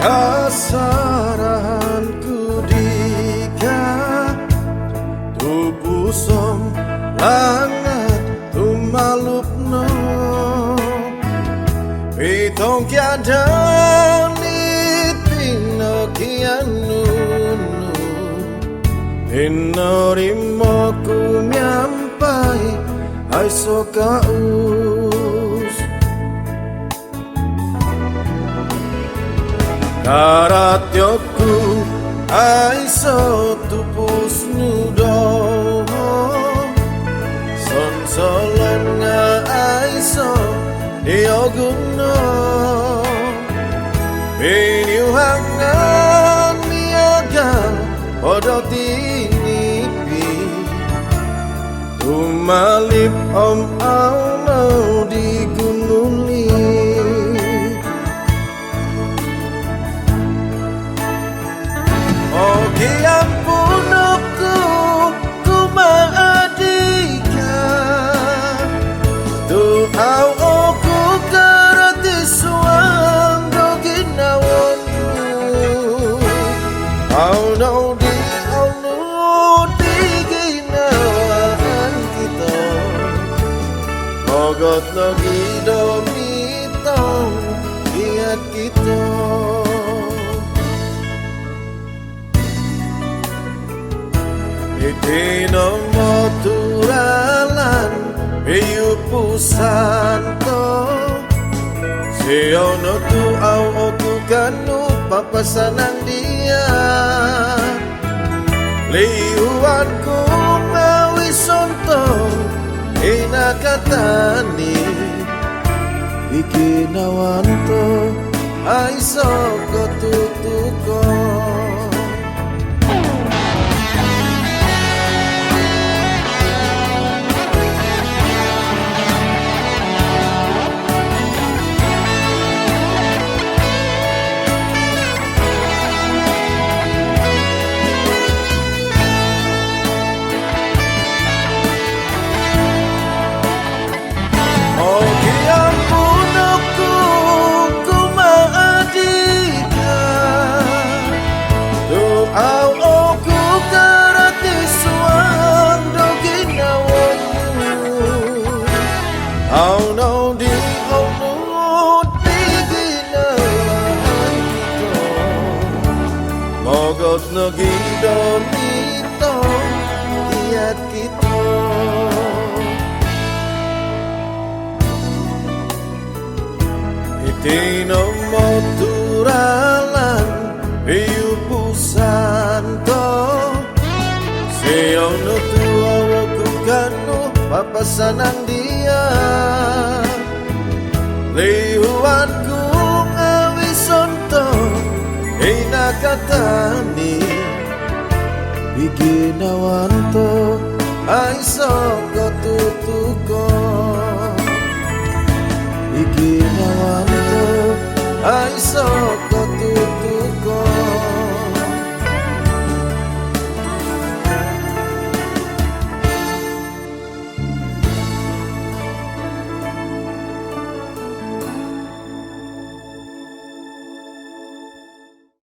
Kasarahanku dika tubuh som langat tumalupno pitong kiada nitino kianunu inorimo ku nyampai aiso kaus karatyoku aiso tupus nudo son solon nga aiso diogumno pinyuhangan miagal podo tinipi tumalip om auno di gunuli Ampunku ku maadika tu au oku karati suang do ginawonu au no di ginawan kita mogot no gidomitong ingat kita Itino moturalan Iyupu santo Siono tu au oku kanu papasanang dia Liuanku mawisonto Inakatani Ikinawanto Aiso kotutuko Mogot no gidomito kiat kita Itino moturalan Iyupu santo Siono tu awaku kanu papasanang dia Lihuanku ngawisonto Inakatani Biginawanto Aiso